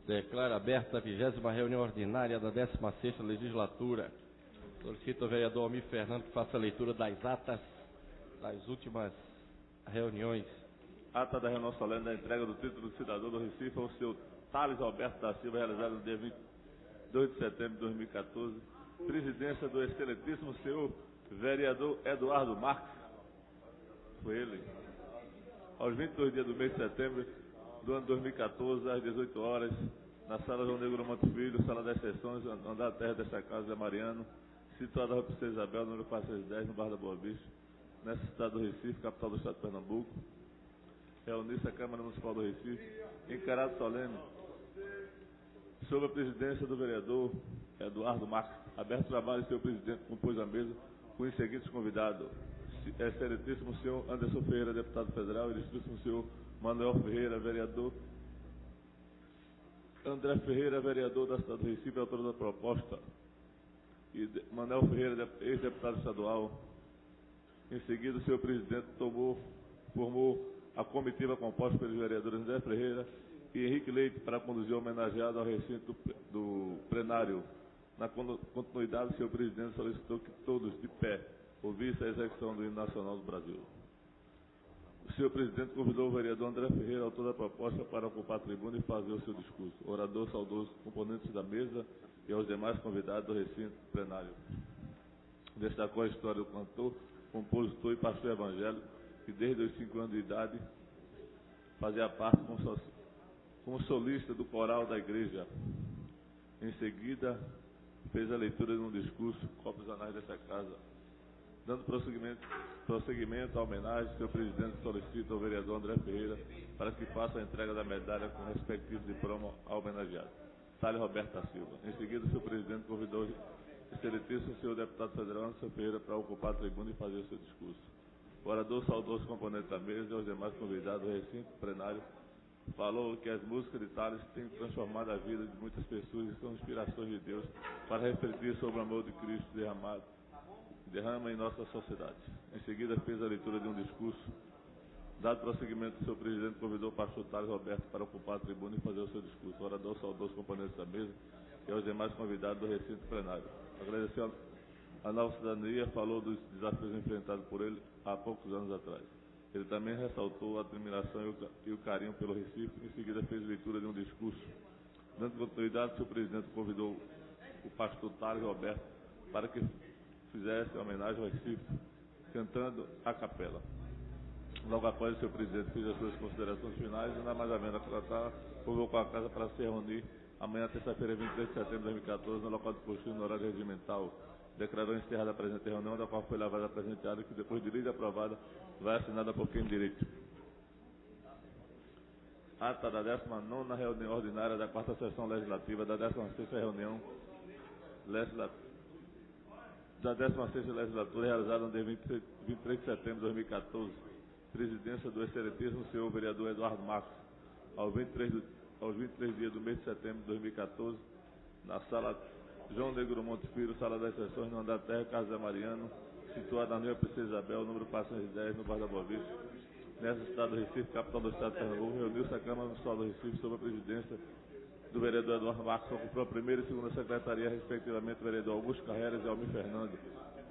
Declaro aberta a 20ª reunião ordinária da 16ª Legislatura. Solicito ao vereador Almir Fernando que faça a leitura das atas das últimas reuniões. Ata da reunião solene da entrega do título de cidadão do Recife ao senhor Thales Alberto da Silva, realizada no dia 22 de setembro de 2014. Presidência do excelentíssimo senhor vereador Eduardo Marques. Foi ele. Aos 22 dias do mês de setembro do ano 2014, às 18 horas, na sala João Negro Monte Filho, sala das sessões, andar terra desta casa, Mariano, situada na Rua Princesa Isabel, número 410, no bairro da Boa Vista, nessa cidade do Recife, capital do estado de Pernambuco. Reunir-se a Câmara Municipal do Recife, em caráter solene, sob a presidência do vereador Eduardo Marques. Aberto o trabalho, seu presidente compôs a mesa com os seguintes convidados: excelentíssimo senhor Anderson Ferreira, deputado federal, ilustríssimo senhor Manuel Ferreira, vereador André Ferreira, vereador da cidade do Recife, autor da proposta, e Manuel Ferreira, ex-deputado estadual. Em seguida, o senhor presidente formou a comitiva composta pelos vereadores André Ferreira e Henrique Leite para conduzir o homenageado ao recinto do plenário. Na continuidade, o senhor presidente solicitou que todos, de pé, ouvissem a execução do hino nacional do Brasil. O senhor presidente convidou o vereador André Ferreira, autor da proposta, para ocupar a tribuna e fazer o seu discurso. O orador saudou os componentes da mesa e aos demais convidados do recinto plenário. Destacou a história do cantor, compositor e pastor evangélico, que desde os 5 anos de idade fazia parte como solista do coral da igreja. Em seguida, fez a leitura de um discurso, cópias anais dessa casa. Dando prosseguimento à homenagem, o senhor presidente solicita ao vereador André Ferreira para que faça a entrega da medalha com o respectivo diploma ao homenageado, Thales Roberto da Silva. Em seguida, o senhor presidente convidou o excelentíssimo senhor deputado federal Anderson Ferreira para ocupar a tribuna e fazer o seu discurso. O orador saudou os componentes da mesa e aos demais convidados do recinto plenário. Falou que as músicas de Thales têm transformado a vida de muitas pessoas e são inspirações de Deus para refletir sobre o amor de Cristo derrama em nossa sociedade. Em seguida, fez a leitura de um discurso. Dado prosseguimento, o senhor presidente convidou o pastor Thales Roberto para ocupar a tribuna e fazer o seu discurso. O orador saudou os componentes da mesa e aos demais convidados do recinto plenário. Agradeceu a nova cidadania, falou dos desafios enfrentados por ele há poucos anos atrás. Ele também ressaltou a admiração e o carinho pelo Recife. Em seguida, fez leitura de um discurso. Dando continuidade, o senhor presidente convidou o pastor Thales Roberto para que fizesse homenagem ao Recife, cantando a capela. Logo após, o senhor presidente fez as suas considerações finais e, na mais ou menos tratar, convocou a casa para se reunir amanhã, terça-feira, 23 de setembro de 2014, no local de costume, no horário regimental. Declarou encerrada a presente reunião, da qual foi lavada a presente área, que depois de lei aprovada, vai assinada por quem de direito. Ata da 19ª reunião ordinária da 4ª sessão legislativa, da 16ª reunião da 16ª legislatura, realizada no dia 23 de setembro de 2014. Presidência do excelentíssimo senhor vereador Eduardo Marques, aos 23 dias do mês de setembro de 2014, na sala João Negro Monte Filho, sala das sessões, no andar terra, Casa da Mariano, situada na Rua Princesa Isabel, número 410, no bairro da Boa Vista, nessa cidade do Recife, capital do estado de Pernambuco. Reuniu-se a Câmara Municipal do Recife sob a presidência do vereador Eduardo Marques, ocupou a primeira e segunda secretaria, respectivamente, o vereador Augusto Carreiras e Almir Fernando.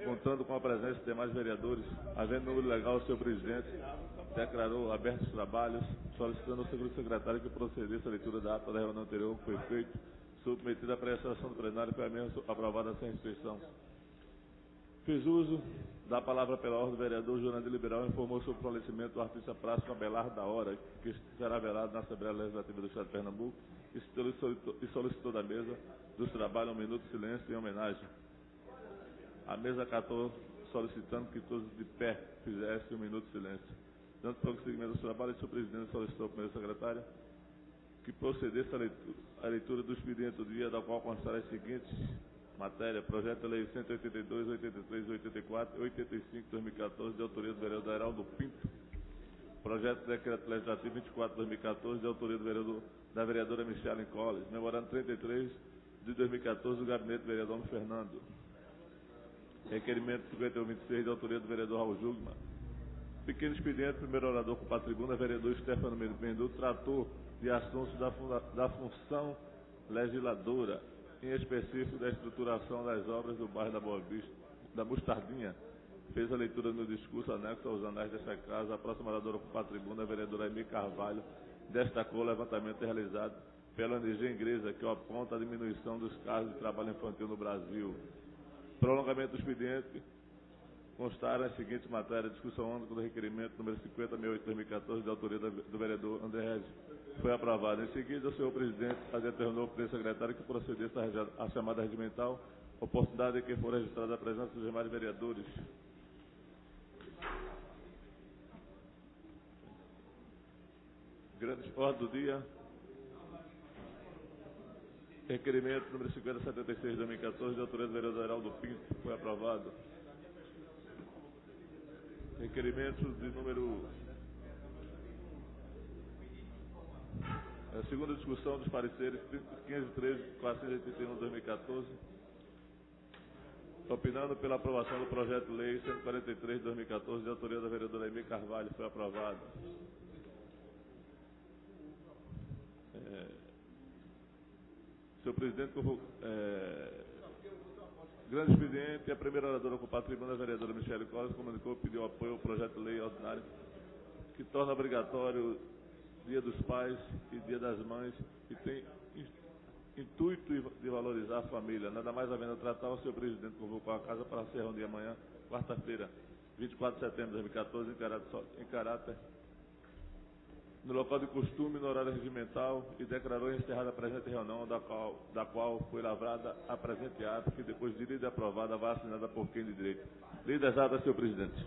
Contando com a presença de demais vereadores, havendo número legal, o senhor presidente declarou abertos os trabalhos, solicitando ao segundo secretário que procedesse à leitura da ata da reunião anterior, que foi feita, submetida à apreciação do plenário, foi a mesma aprovada sem restrição. Fiz uso da palavra pela ordem do vereador Jurandir Liberal, informou sobre o falecimento do artista plástico Abelardo da Hora, que será velado na Assembleia Legislativa do Estado de Pernambuco, e solicitou da mesa dos trabalhos um minuto de silêncio em homenagem. A mesa acatou, solicitando que todos de pé fizessem um minuto de silêncio. Dando prosseguimento aos trabalhos, o senhor presidente solicitou ao primeiro secretário que procedesse à leitura do expediente do dia, da qual constará as seguintes matérias: projeto de lei 182, 83, 84 e 85 de 2014, de autoria do vereador Heraldo Pinto; projeto de decreto legislativo 24 de 2014, de autoria da vereadora Michele Colles; memorando 33 de 2014, do gabinete do vereador Fernando; requerimento 5126, de autoria do vereador Raul Jugman. Pequeno expediente, primeiro orador com a tribuna, vereador Stefano Mendu, tratou de assuntos da função legisladora, em específico da estruturação das obras do bairro da Boa Vista, da Mostardinha, fez a leitura no discurso anexo aos anais desta casa. A próxima oradora com a tribuna, a vereadora Emi Carvalho, destacou o levantamento realizado pela ONG inglesa, que aponta a diminuição dos casos de trabalho infantil no Brasil. Prolongamento do expediente. Constaram as seguintes matérias: discussão única do requerimento número 50.068/2014, de autoria do vereador André Regis. Foi aprovado. Em seguida, o senhor presidente determinou para o secretário que procedesse à chamada regimental, oportunidade em que for registrada a presença dos demais vereadores. Grande ordem do dia. Requerimento número 5076/2014, de autoria do vereador Heraldo Pinto. Foi aprovado. Requerimento de número... segunda discussão dos pareceres 1513/481/2014, opinando pela aprovação do projeto de lei 143/2014, de autoria da vereadora Emi Carvalho. Foi aprovado. Senhor presidente, grande expediente, a primeira oradora ocupar a tribuna, a vereadora Michele Costa, comunicou que pediu apoio ao projeto de lei ordinário que torna obrigatório Dia dos Pais e Dia das Mães, e tem intuito de valorizar a família. Nada mais havendo a tratar, o senhor presidente convocou a casa para ser de amanhã, quarta-feira, 24 de setembro de 2014, em caráter no local de costume, no horário regimental, e declarou encerrada a presente reunião, da qual foi lavrada a presente ata, que depois de lida aprovada, vai assinada por quem de direito. Lidas atas, senhor presidente.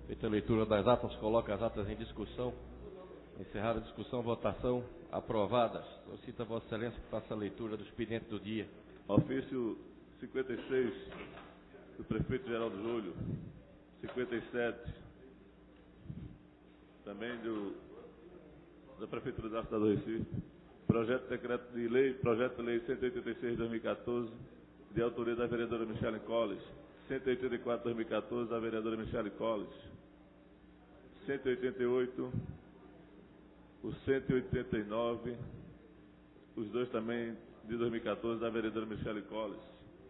Feita a leitura das atas, coloca as atas em discussão. Encerrada a discussão, votação, aprovadas. Solicito a Vossa Excelência que faça a leitura do expediente do dia. Ofício 56 do prefeito Geraldo Júlio, 57 também da Prefeitura da Cidade do Recife, projeto de lei 186/2014, de autoria da vereadora Michele Colles, 184/2014, da vereadora Michele Colles, 188, o 189, os dois também de 2014, da vereadora Michele Colles,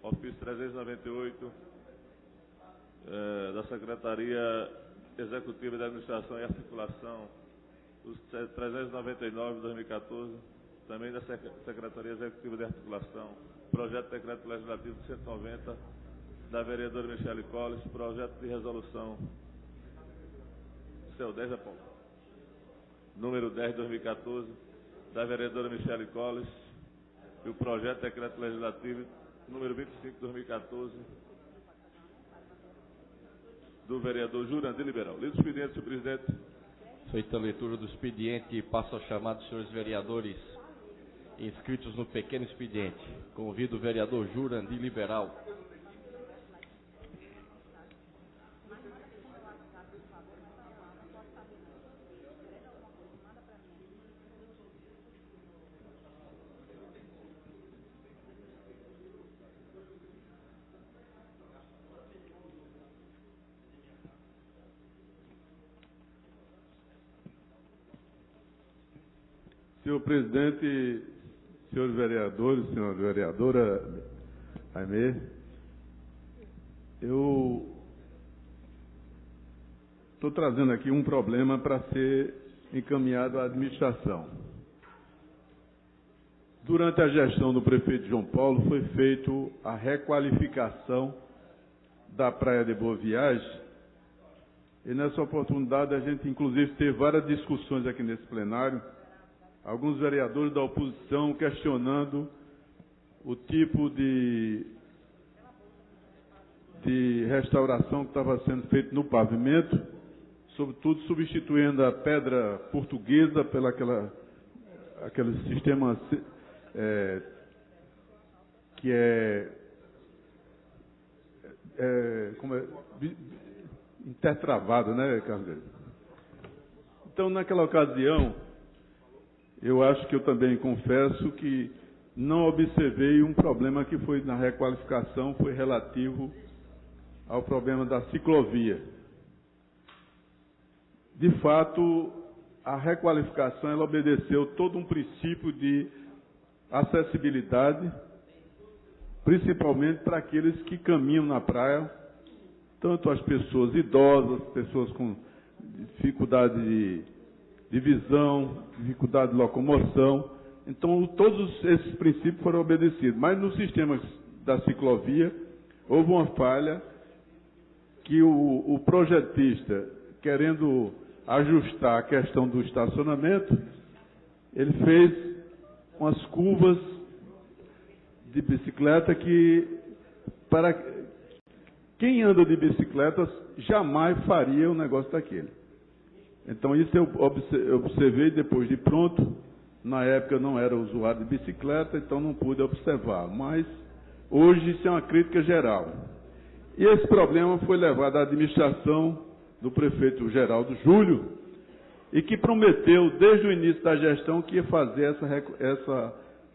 ofício 398, da Secretaria Executiva de Administração e Articulação, os 399 de 2014, também da Secretaria Executiva de Articulação, projeto de decreto legislativo 190, da vereadora Michele Colles, projeto de resolução, seu 10 número 10 de 2014, da vereadora Michele Colles, e o projeto de decreto legislativo número 25 de 2014, do vereador Jurandir Liberal. Lido o expediente, senhor presidente. Feita a leitura do expediente, passo a chamar dos senhores vereadores inscritos no pequeno expediente. Convido o vereador Jurandir Liberal. Senhor presidente, senhores vereadores, senhora vereadora Aimee, eu estou trazendo aqui um problema para ser encaminhado à administração. Durante a gestão do prefeito João Paulo, foi feita a requalificação da Praia de Boa Viagem, e nessa oportunidade a gente inclusive teve várias discussões aqui nesse plenário, alguns vereadores da oposição questionando o tipo de restauração que estava sendo feito no pavimento, sobretudo substituindo a pedra portuguesa pela aquele sistema que intertravado, né, Carlos? Então, naquela ocasião, eu acho que eu também confesso que não observei um problema que foi na requalificação, foi relativo ao problema da ciclovia. De fato, a requalificação ela obedeceu todo um princípio de acessibilidade, principalmente para aqueles que caminham na praia, tanto as pessoas idosas, pessoas com dificuldade de visão, dificuldade de locomoção. Então, todos esses princípios foram obedecidos. Mas no sistema da ciclovia, houve uma falha que o projetista, querendo ajustar a questão do estacionamento, ele fez umas curvas de bicicleta que, para quem anda de bicicleta, jamais faria um negócio daquele. Então, isso eu observei depois de pronto. Na época eu não era usuário de bicicleta, então não pude observar. Mas hoje isso é uma crítica geral. E esse problema foi levado à administração do prefeito Geraldo Júlio, e que prometeu desde o início da gestão que ia fazer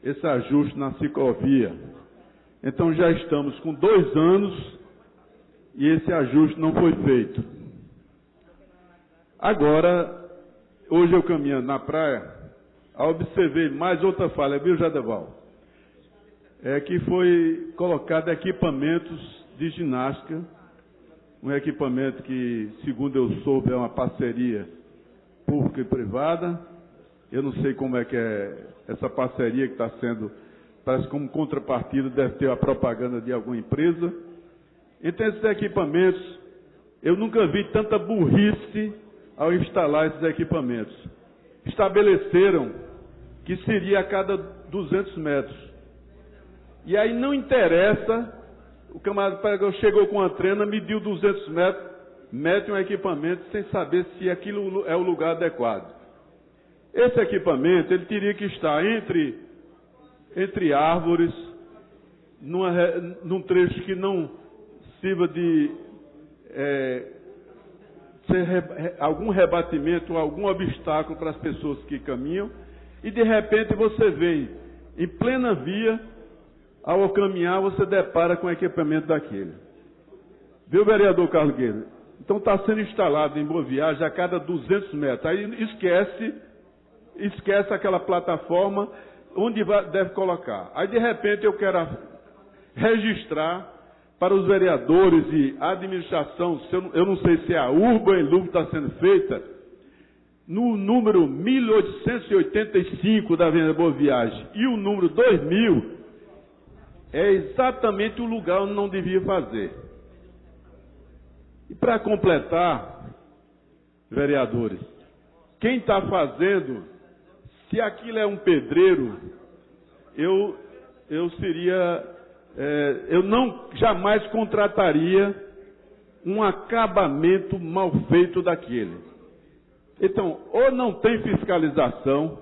esse ajuste na ciclovia. Então já estamos com 2 anos e esse ajuste não foi feito. Agora, hoje eu caminhando na praia, observei mais outra falha, viu, Jadeval? É que foi colocado equipamentos de ginástica, um equipamento que, segundo eu soube, é uma parceria pública e privada. Eu não sei como é que é essa parceria que está sendo, parece como contrapartida, deve ter a propaganda de alguma empresa. Então, esses equipamentos, eu nunca vi tanta burrice ao instalar esses equipamentos. Estabeleceram que seria a cada 200 metros. E aí não interessa, o camarada chegou com a trena, mediu 200 metros, mete um equipamento sem saber se aquilo é o lugar adequado. Esse equipamento, ele teria que estar entre árvores, num trecho que não sirva de ser algum rebatimento, algum obstáculo para as pessoas que caminham, e de repente você vem em plena via, ao caminhar você depara com o equipamento daquele. Viu, vereador Carlos Guedes? Então está sendo instalado em Boa Viagem a cada 200 metros. Aí esquece aquela plataforma onde deve colocar. Aí de repente eu quero registrar para os vereadores e a administração, eu não sei se a Urban Loop está sendo feita, no número 1885 da Avenida Boa Viagem e o número 2000, é exatamente o lugar onde não devia fazer. E para completar, vereadores, quem está fazendo, se aquilo é um pedreiro, eu jamais contrataria um acabamento mal feito daquele. Então, ou não tem fiscalização,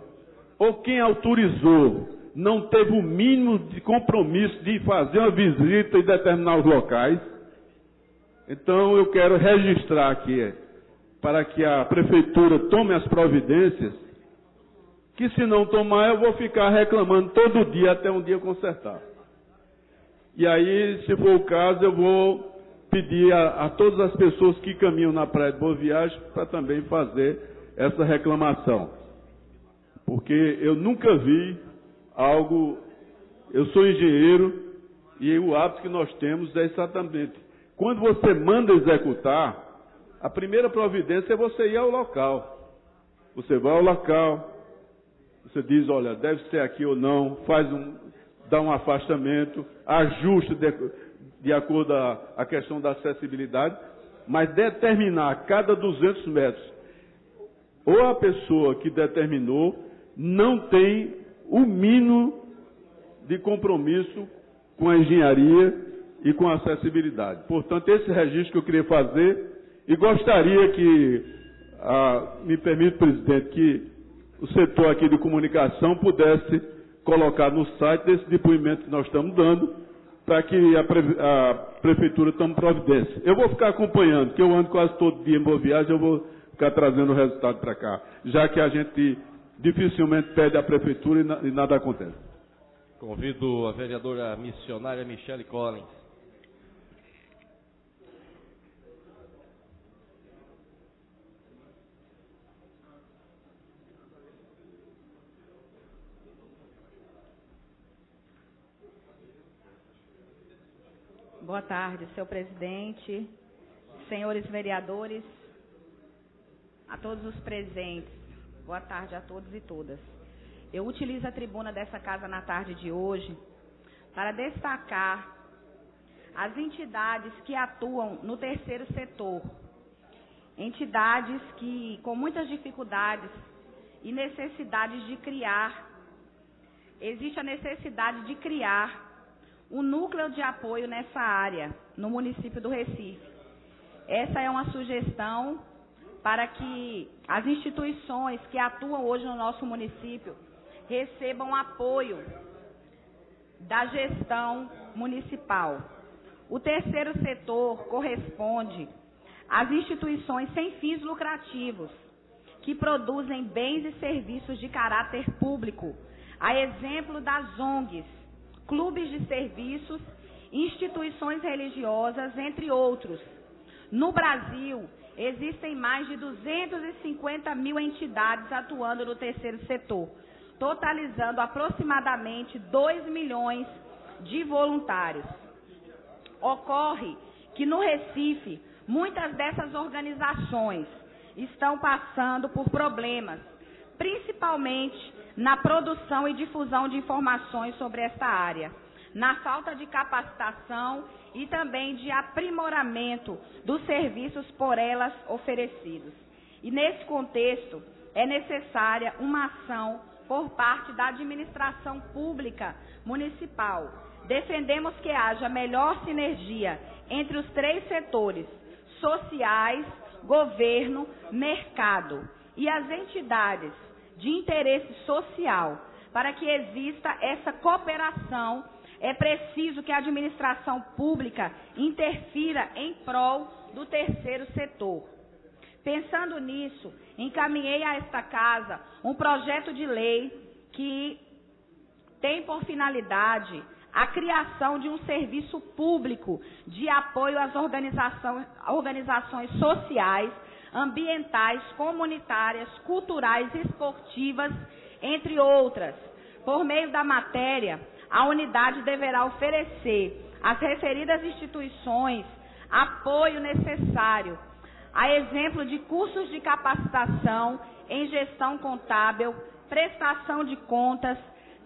ou quem autorizou não teve o mínimo de compromisso de fazer uma visita em determinados locais. Então, eu quero registrar aqui, para que a prefeitura tome as providências, que se não tomar, eu vou ficar reclamando todo dia até um dia consertar. E aí, se for o caso, eu vou pedir a todas as pessoas que caminham na Praia de Boa Viagem para também fazer essa reclamação. Porque eu nunca vi algo... Eu sou engenheiro e o hábito que nós temos é exatamente... Quando você manda executar, a primeira providência é você ir ao local. Você vai ao local, você diz, olha, deve ser aqui ou não, dá um afastamento, ajuste de acordo a questão da acessibilidade, mas determinar a cada 200 metros, ou a pessoa que determinou não tem o mínimo de compromisso com a engenharia e com a acessibilidade. Portanto, esse registro que eu queria fazer, e gostaria que, me permite, presidente, que o setor aqui de comunicação pudesse colocar no site desse depoimento que nós estamos dando, para que a prefeitura tome providência. Eu vou ficar acompanhando, que eu ando quase todo dia em Boa Viagem, eu vou ficar trazendo o resultado para cá, já que a gente dificilmente pede à prefeitura e nada acontece. Convido a vereadora missionária Michele Collins. Boa tarde, senhor presidente, senhores vereadores, a todos os presentes. Boa tarde a todos e todas. Eu utilizo a tribuna dessa casa na tarde de hoje para destacar as entidades que atuam no terceiro setor. Entidades que, com muitas dificuldades e necessidades de criar, existe a necessidade de criar um núcleo de apoio nessa área, no município do Recife. Essa é uma sugestão para que as instituições que atuam hoje no nosso município recebam apoio da gestão municipal. O terceiro setor corresponde às instituições sem fins lucrativos, que produzem bens e serviços de caráter público, a exemplo das ONGs, clubes de serviços, instituições religiosas, entre outros. No Brasil, existem mais de 250 mil entidades atuando no terceiro setor, totalizando aproximadamente 2 milhões de voluntários. Ocorre que no Recife, muitas dessas organizações estão passando por problemas, principalmente na produção e difusão de informações sobre esta área, na falta de capacitação e também de aprimoramento dos serviços por elas oferecidos. E nesse contexto, é necessária uma ação por parte da administração pública municipal. Defendemos que haja melhor sinergia entre os 3 setores, sociais, governo, mercado e as entidades de interesse social. Para que exista essa cooperação, é preciso que a administração pública interfira em prol do terceiro setor. Pensando nisso, encaminhei a esta casa um projeto de lei que tem por finalidade a criação de um serviço público de apoio às organizações sociais, ambientais, comunitárias, culturais, esportivas, entre outras. Por meio da matéria, a unidade deverá oferecer às referidas instituições apoio necessário, a exemplo de cursos de capacitação em gestão contábil, prestação de contas,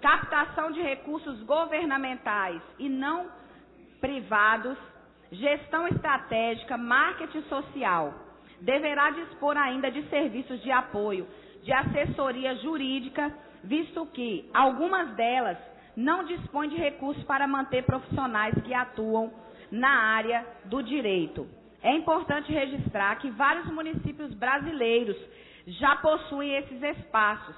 captação de recursos governamentais e não privados, gestão estratégica, marketing social. Deverá dispor ainda de serviços de apoio, de assessoria jurídica, visto que algumas delas não dispõem de recursos para manter profissionais que atuam na área do direito. É importante registrar que vários municípios brasileiros já possuem esses espaços,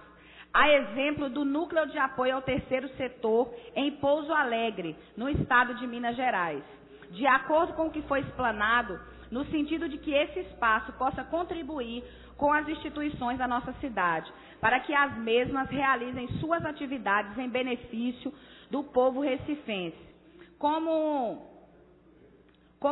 a exemplo do Núcleo de Apoio ao Terceiro Setor em Pouso Alegre, no estado de Minas Gerais. De acordo com o que foi explanado, no sentido de que esse espaço possa contribuir com as instituições da nossa cidade, para que as mesmas realizem suas atividades em benefício do povo recifense. Como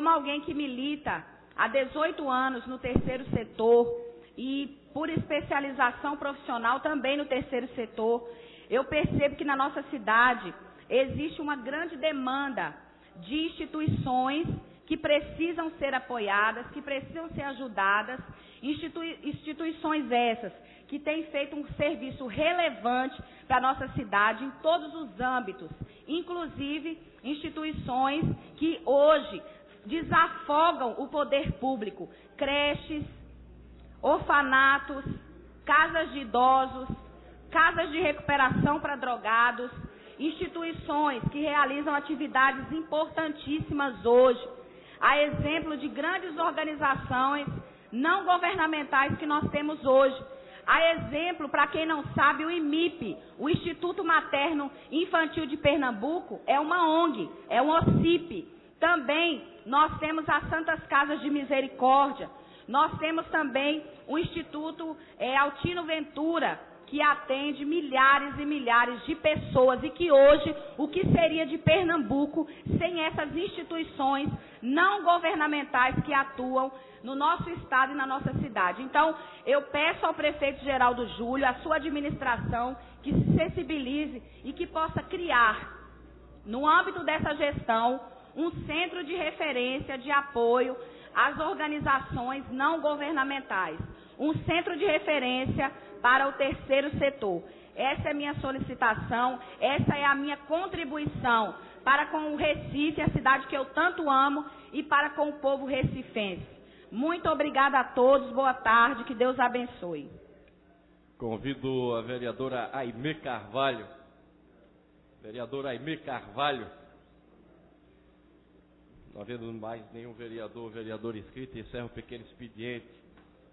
alguém que milita há 18 anos no terceiro setor e por especialização profissional também no terceiro setor, eu percebo que na nossa cidade existe uma grande demanda de instituições que precisam ser apoiadas, que precisam ser ajudadas, instituições essas que têm feito um serviço relevante para a nossa cidade em todos os âmbitos, inclusive instituições que hoje desafogam o poder público, creches, orfanatos, casas de idosos, casas de recuperação para drogados, instituições que realizam atividades importantíssimas hoje, a exemplo de grandes organizações não governamentais que nós temos hoje. A exemplo, para quem não sabe, o IMIP, o Instituto Materno Infantil de Pernambuco, é uma ONG, é um OCIP. Também nós temos as Santas Casas de Misericórdia, nós temos também o Instituto Altino Ventura, que atende milhares e milhares de pessoas e que hoje, o que seria de Pernambuco sem essas instituições não governamentais que atuam no nosso estado e na nossa cidade. Então, eu peço ao prefeito Geraldo Júlio, à sua administração, que se sensibilize e que possa criar, no âmbito dessa gestão, um centro de referência de apoio às organizações não governamentais, um centro de referência para o terceiro setor. Essa é a minha solicitação, essa é a minha contribuição para com o Recife, a cidade que eu tanto amo, e para com o povo recifense. Muito obrigada a todos, boa tarde, que Deus abençoe. Convido a vereadora Aimee Carvalho. Vereadora Aimee Carvalho. Não havendo mais nenhum vereador inscrito, encerro o pequeno expediente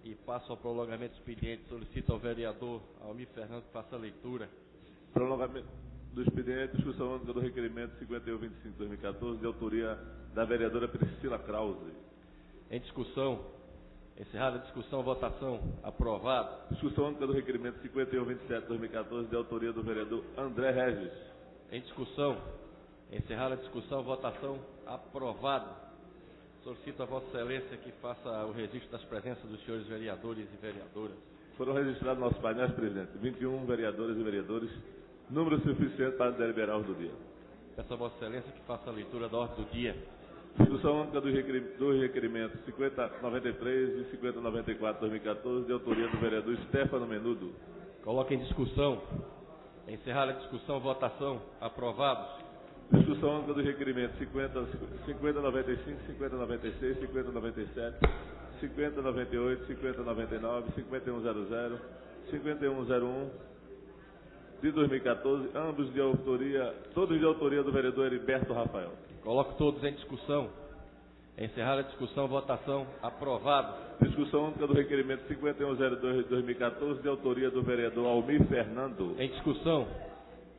e passo ao prolongamento do expediente. Solicito ao vereador Almir Fernando que faça a leitura. Prolongamento do expediente, discussão única do requerimento 5125/2014, de autoria da vereadora Priscila Krause. Em discussão, encerrada a discussão, votação, aprovado. Discussão única do requerimento 5127/2014, de autoria do vereador André Regis. Em discussão, encerrada a discussão, votação, aprovado. Solicito a Vossa Excelência que faça o registro das presenças dos senhores vereadores e vereadoras. Foram registrados nossos painéis, presidente, 21 vereadores e vereadores, número suficiente para deliberar do dia. Peço a Vossa Excelência que faça a leitura da ordem do dia. Discussão única dos requerimentos 5093 e 5094/2014, de autoria do vereador Stefano Menudo. Coloque em discussão. Encerrada a discussão, votação, aprovados. Discussão única dos requerimentos 5095, 5096, 5097, 5098, 5099, 5100, 5101 de 2014, ambos de autoria, todos de autoria do vereador Heriberto Rafael. Coloco todos em discussão. Encerrada a discussão, votação, aprovado. Discussão única do requerimento 5102 de 2014, de autoria do vereador Almir Fernando. Em discussão.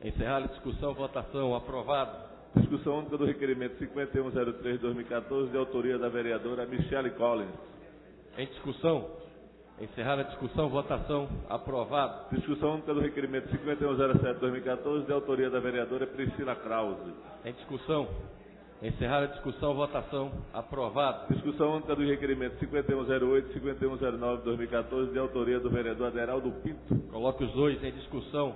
Encerrada a discussão, votação, aprovado. Discussão única do requerimento 5103 de 2014, de autoria da vereadora Michele Collins. Em discussão. Encerrada a discussão, votação, aprovado. Discussão única do requerimento 5107 de 2014, de autoria da vereadora Priscila Krause. Em discussão. Encerrada a discussão, votação, aprovado. Discussão única do requerimento 5108 e 5109 de 2014, de autoria do vereador Aderaldo Pinto. Coloque os dois em discussão.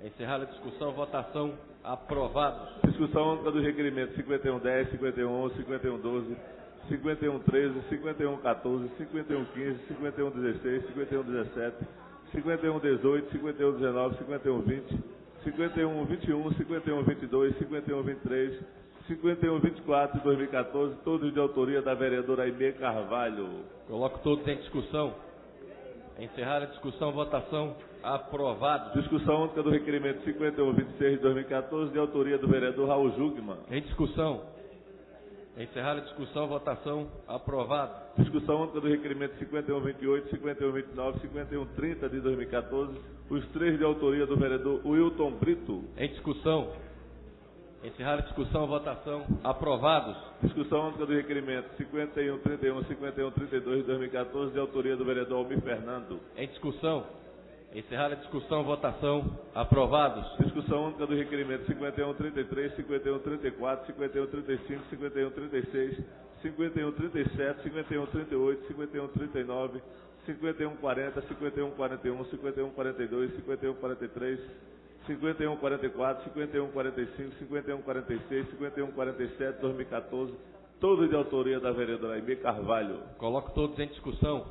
Encerrada a discussão, votação, aprovados. Discussão única do requerimento 5110, 5111, 5112, 5113, 5114, 5115, 5116, 5117, 5118, 5119, 5120, 5121, 5122, 5123, 5124 de 2014, todos de autoria da vereadora Aimee Carvalho. Coloco todos em discussão. Encerrada a discussão, votação, aprovado. Discussão única do requerimento 5126 de 2014, de autoria do vereador Raul Jugman. Em discussão. Encerrada a discussão, votação, aprovado. Discussão única do requerimento 5128, 5129, 5130 de 2014, os três de autoria do vereador Wilton Brito. Em discussão. Encerrada a discussão, votação, aprovados. Discussão única do requerimento 5131, 5132 de 2014, de autoria do vereador Almir Fernando. Em discussão. Encerrada a discussão, votação, aprovados. Discussão única do requerimento 5133, 5134, 5135, 5136, 5137, 5138, 5139, 5140, 5141, 5142, 5143, 5144, 5145, 5146, 5147, 2014, todos de autoria da vereadora Aimee Carvalho. Coloco todos em discussão.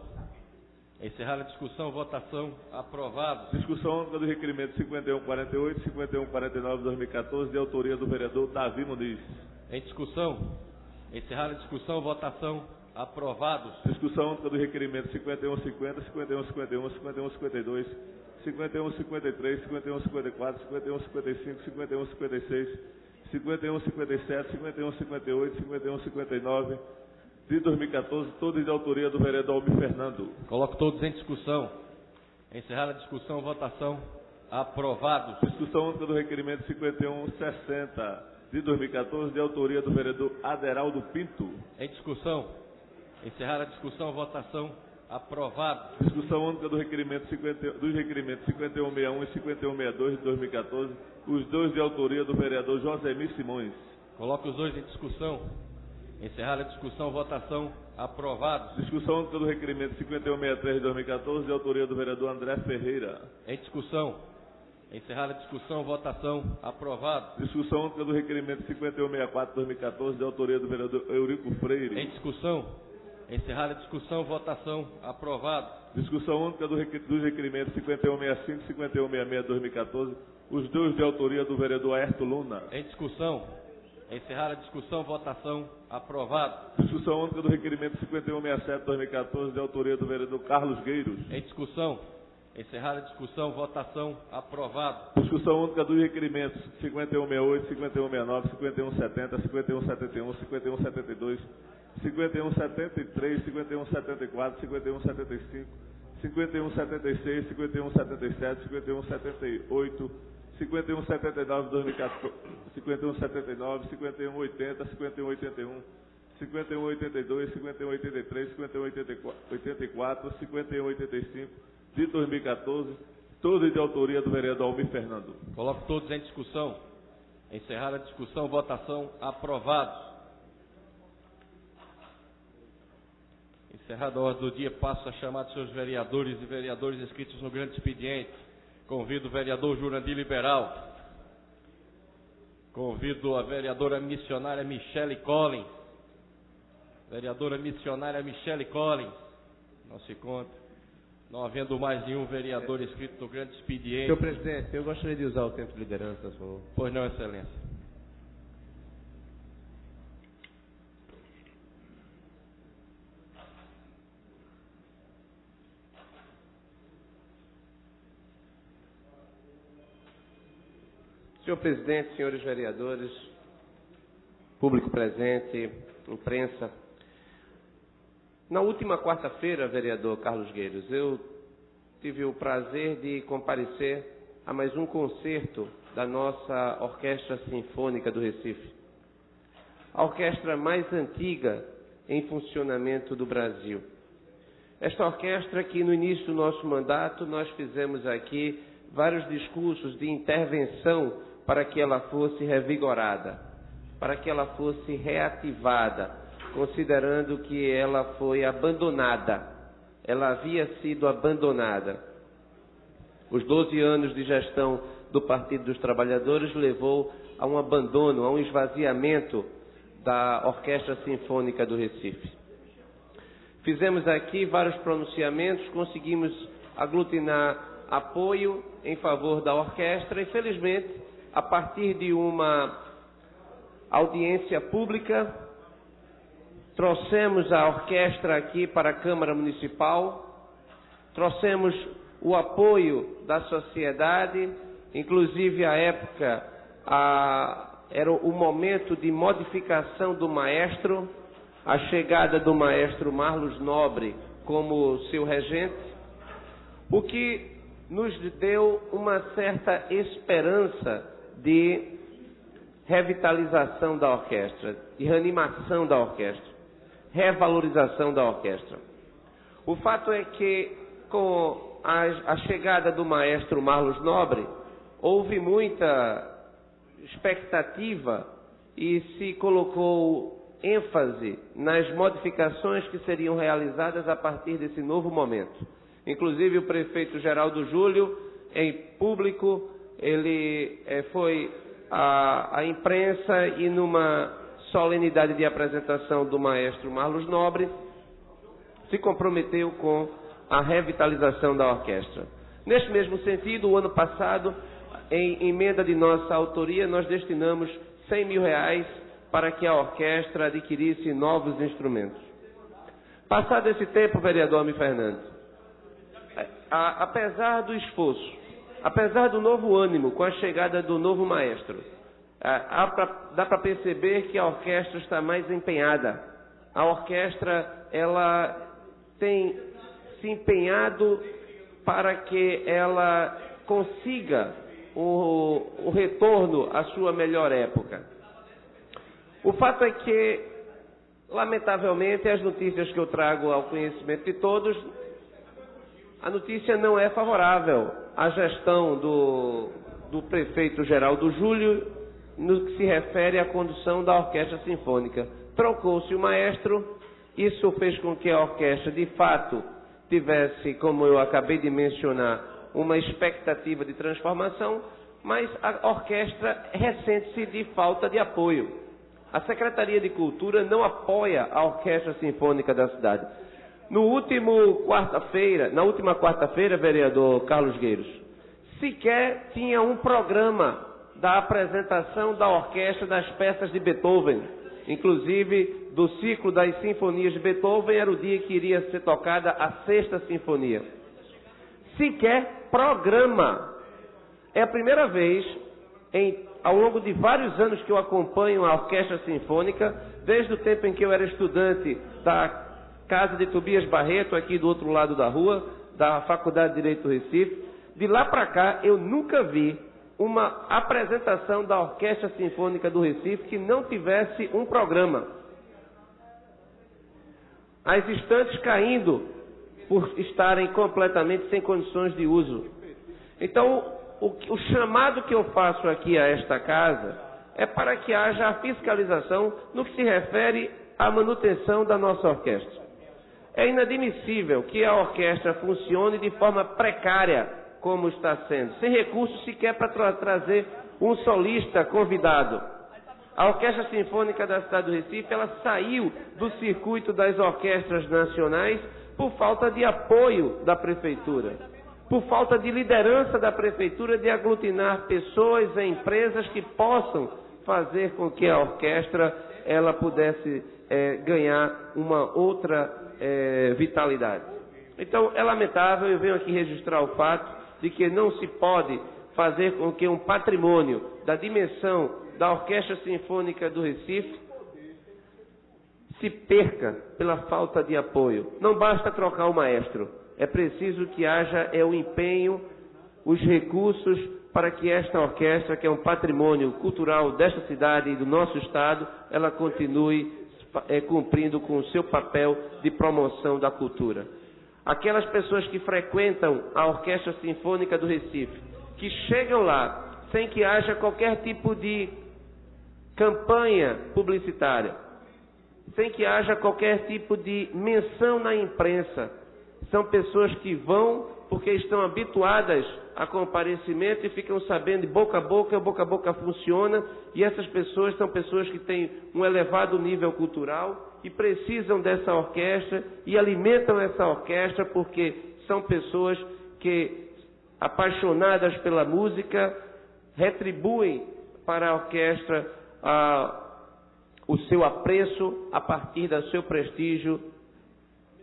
Encerrada a discussão, votação, aprovados. Discussão única do requerimento 5148, 5149, 2014, de autoria do vereador Davi Muniz. Em discussão. Encerrada a discussão, votação, aprovados. Discussão única do requerimento 5150, 5151, 5152, 5153, 5154, 5155, 5156, 5157, 5158, 5159, de 2014, todos de autoria do vereador Almir Fernando. Coloco todos em discussão. Encerrada a discussão, votação, aprovados. Discussão única do requerimento 5160, de 2014, de autoria do vereador Aderaldo Pinto. Em discussão. Encerrada a discussão, votação, aprovado. Discussão única do requerimento dos requerimentos 5161 e 5162 de 2014, os dois de autoria do vereador Josemir Simões. Coloco os dois em discussão. Encerrada a discussão, votação, aprovados. Discussão única do requerimento 5163 de 2014, de autoria do vereador André Ferreira. Em discussão. Encerrada a discussão, votação. Aprovado. Discussão única do requerimento 5164-2014, de autoria do vereador Eurico Freire. Em discussão. Encerrada a discussão, votação. Aprovado. Discussão única dos requerimentos 5165 e 5166-2014, os dois de autoria do vereador Aerto Luna. Em discussão. Encerrada a discussão, votação. Aprovado. Discussão única do requerimento 5167-2014, de autoria do vereador Carlos Gueiros. Em discussão. Encerrada a discussão, votação. Aprovado. Discussão única dos requerimentos 5168, 5169, 5170, 5171, 5172, 5173, 5174, 5175, 5176, 5177, 5178, 5179 2014, 5179, 5180, 5181, 5182, 5183, 5184, 5185 de 2014, todos de autoria do vereador Almir Fernando. Coloco todos em discussão. Encerrada a discussão, votação. Aprovados. Encerrada a ordem do dia, passo a chamar dos seus vereadores e vereadores inscritos no grande expediente. Convido o vereador Jurandir Liberal. Convido a vereadora missionária Michele Collins. Vereadora missionária Michele Collins. Não se conta. Não havendo mais nenhum vereador inscrito no grande expediente. Senhor presidente, eu gostaria de usar o tempo de liderança, por favor. Pois não, excelência. Senhor presidente, senhores vereadores, público presente, imprensa. Na última quarta-feira, vereador Carlos Gueiros, eu tive o prazer de comparecer a mais um concerto da nossa Orquestra Sinfônica do Recife. A orquestra mais antiga em funcionamento do Brasil. Esta orquestra que no início do nosso mandato nós fizemos aqui vários discursos de intervenção para que ela fosse revigorada, para que ela fosse reativada, considerando que ela foi abandonada. Ela havia sido abandonada. Os 12 anos de gestão do Partido dos Trabalhadores levou a um abandono, a um esvaziamento da Orquestra Sinfônica do Recife. Fizemos aqui vários pronunciamentos, conseguimos aglutinar apoio em favor da orquestra e, felizmente, a partir de uma audiência pública, trouxemos a orquestra aqui para a Câmara Municipal, trouxemos o apoio da sociedade, inclusive à época era o momento de modificação do maestro, a chegada do maestro Marlos Nobre como seu regente, o que nos deu uma certa esperança de revitalização da orquestra, de reanimação da orquestra, revalorização da orquestra. O fato é que, com a chegada do maestro Marlos Nobre, houve muita expectativa e se colocou ênfase nas modificações que seriam realizadas a partir desse novo momento. Inclusive, o prefeito Geraldo Júlio, em público, ele foi à imprensa e numa solenidade de apresentação do maestro Marlos Nobre, se comprometeu com a revitalização da orquestra. Neste mesmo sentido, o ano passado, em emenda de nossa autoria, nós destinamos R$100 mil para que a orquestra adquirisse novos instrumentos. Passado esse tempo, vereador Almir Fernando, apesar do esforço, apesar do novo ânimo com a chegada do novo maestro, dá para perceber que a orquestra está mais empenhada. A orquestra, ela tem se empenhado para que ela consiga o retorno à sua melhor época. O fato é que, lamentavelmente, as notícias que eu trago ao conhecimento de todos, a notícia não é favorável à gestão do prefeito Geraldo Júlio no que se refere à condução da Orquestra Sinfônica. Trocou-se o maestro, isso fez com que a orquestra, de fato, tivesse, como eu acabei de mencionar, uma expectativa de transformação, mas a orquestra ressente-se de falta de apoio. A Secretaria de Cultura não apoia a Orquestra Sinfônica da cidade. Na última quarta-feira, vereador Carlos Gueiros, sequer tinha um programa da apresentação da orquestra das peças de Beethoven. Inclusive, do ciclo das sinfonias de Beethoven, era o dia que iria ser tocada a Sexta Sinfonia. Sequer programa. É a primeira vez, ao longo de vários anos que eu acompanho a Orquestra Sinfônica, desde o tempo em que eu era estudante da Casa de Tobias Barreto, aqui do outro lado da rua, da Faculdade de Direito do Recife, de lá para cá eu nunca vi uma apresentação da Orquestra Sinfônica do Recife que não tivesse um programa. As estantes caindo por estarem completamente sem condições de uso. Então, o chamado que eu faço aqui a esta casa é para que haja a fiscalização no que se refere à manutenção da nossa orquestra. É inadmissível que a orquestra funcione de forma precária, como está sendo, sem recursos sequer para trazer um solista convidado. A Orquestra Sinfônica da cidade do Recife, ela saiu do circuito das orquestras nacionais por falta de apoio da prefeitura, por falta de liderança da prefeitura de aglutinar pessoas e empresas que possam fazer com que a orquestra ela pudesse ganhar uma outra vitalidade. Então, é lamentável, eu venho aqui registrar o fato de que não se pode fazer com que um patrimônio da dimensão da Orquestra Sinfônica do Recife se perca pela falta de apoio. Não basta trocar o maestro, é preciso que haja o empenho, os recursos para que esta orquestra, que é um patrimônio cultural desta cidade e do nosso estado, ela continue cumprindo com o seu papel de promoção da cultura. Aquelas pessoas que frequentam a Orquestra Sinfônica do Recife, que chegam lá sem que haja qualquer tipo de campanha publicitária, sem que haja qualquer tipo de menção na imprensa, são pessoas que vão porque estão habituadas a comparecimento e ficam sabendo de boca a boca funciona, e essas pessoas são pessoas que têm um elevado nível cultural e precisam dessa orquestra e alimentam essa orquestra porque são pessoas que, apaixonadas pela música, retribuem para a orquestra o seu apreço a partir do seu prestígio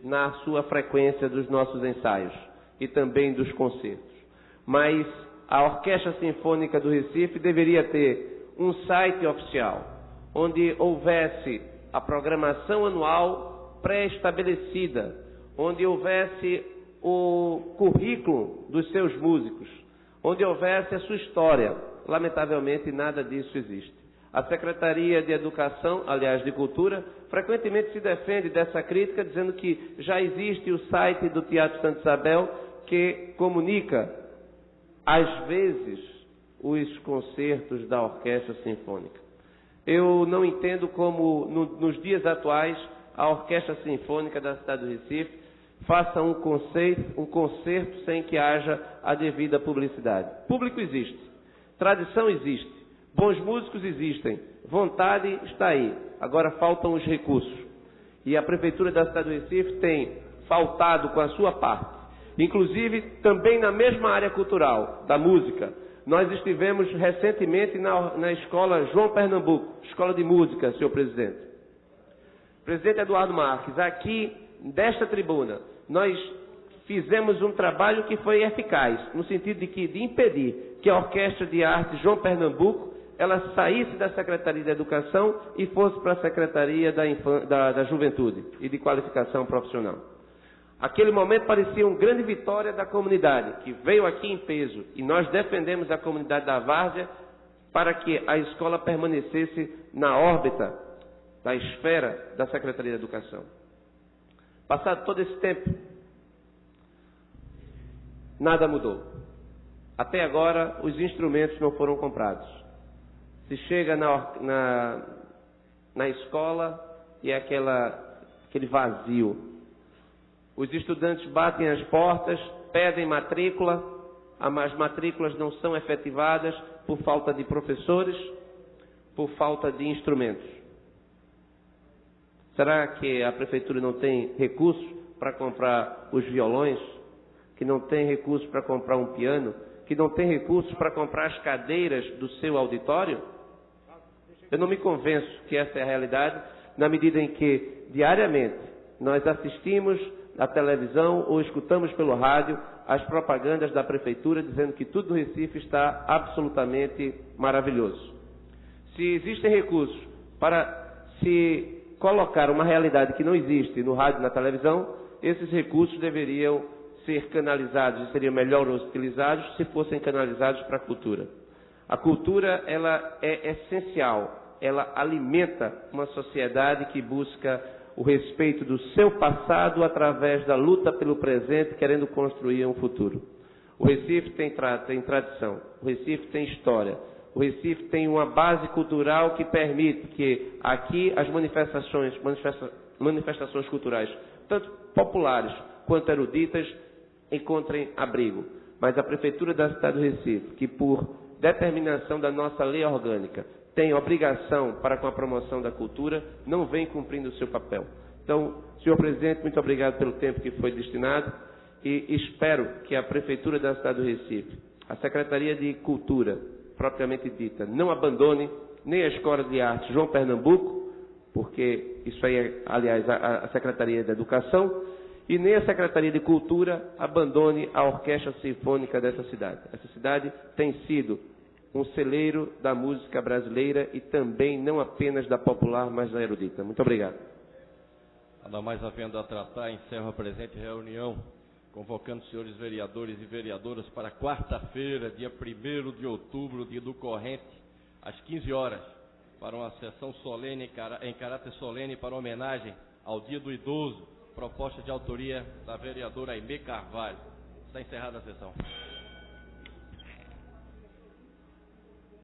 na sua frequência dos nossos ensaios e também dos concertos. Mas a Orquestra Sinfônica do Recife deveria ter um site oficial, onde houvesse a programação anual pré-estabelecida, onde houvesse o currículo dos seus músicos, onde houvesse a sua história. Lamentavelmente, nada disso existe. A Secretaria de Educação, aliás, de Cultura, frequentemente se defende dessa crítica, dizendo que já existe o site do Teatro Santa Isabel, que comunica, às vezes, os concertos da Orquestra Sinfônica. Eu não entendo como, nos dias atuais, a Orquestra Sinfônica da cidade do Recife faça um concerto sem que haja a devida publicidade. Público existe, tradição existe, bons músicos existem, vontade está aí, agora faltam os recursos. E a Prefeitura da cidade do Recife tem faltado com a sua parte. Inclusive, também na mesma área cultural, da música. Nós estivemos recentemente na escola João Pernambuco, escola de música, senhor presidente. Presidente Eduardo Marques, aqui, desta tribuna, nós fizemos um trabalho que foi eficaz, no sentido de impedir que a Orquestra de Arte João Pernambuco, ela saísse da Secretaria da Educação e fosse para a Secretaria da Juventude e de Qualificação Profissional. Aquele momento parecia uma grande vitória da comunidade, que veio aqui em peso, e nós defendemos a comunidade da Várzea para que a escola permanecesse na órbita da esfera da Secretaria da Educação. Passado todo esse tempo, nada mudou. Até agora, os instrumentos não foram comprados. Se chega na escola e é aquele vazio. Os estudantes batem as portas, pedem matrícula, as matrículas não são efetivadas por falta de professores, por falta de instrumentos. Será que a prefeitura não tem recursos para comprar os violões? Que não tem recursos para comprar um piano? Que não tem recursos para comprar as cadeiras do seu auditório? Eu não me convenço que essa é a realidade, na medida em que, diariamente, nós assistimos à televisão ou escutamos pelo rádio as propagandas da prefeitura dizendo que tudo no Recife está absolutamente maravilhoso. Se existem recursos para se colocar uma realidade que não existe no rádio e na televisão, esses recursos deveriam ser canalizados e seriam melhor utilizados se fossem canalizados para a cultura. A cultura, ela é essencial, ela alimenta uma sociedade que busca o respeito do seu passado através da luta pelo presente, querendo construir um futuro. O Recife tem tradição, o Recife tem história, o Recife tem uma base cultural que permite que aqui as manifestações culturais, tanto populares quanto eruditas, encontrem abrigo. Mas a Prefeitura da cidade do Recife, que por determinação da nossa lei orgânica, tem obrigação para com a promoção da cultura, não vem cumprindo o seu papel. Então, senhor presidente, muito obrigado pelo tempo que foi destinado e espero que a Prefeitura da cidade do Recife, a Secretaria de Cultura, propriamente dita, não abandone nem a Escola de Arte João Pernambuco, porque isso aí é, aliás, a Secretaria da Educação, e nem a Secretaria de Cultura abandone a Orquestra Sinfônica dessa cidade. Essa cidade tem sido um celeiro da música brasileira e também não apenas da popular, mas da erudita. Muito obrigado. Nada mais havendo a tratar, encerro a presente reunião, convocando os senhores vereadores e vereadoras para quarta-feira, dia 1º de outubro, dia do corrente, às 15 horas, para uma sessão solene, em caráter solene, para homenagem ao Dia do Idoso, proposta de autoria da vereadora Aimee Carvalho. Está encerrada a sessão.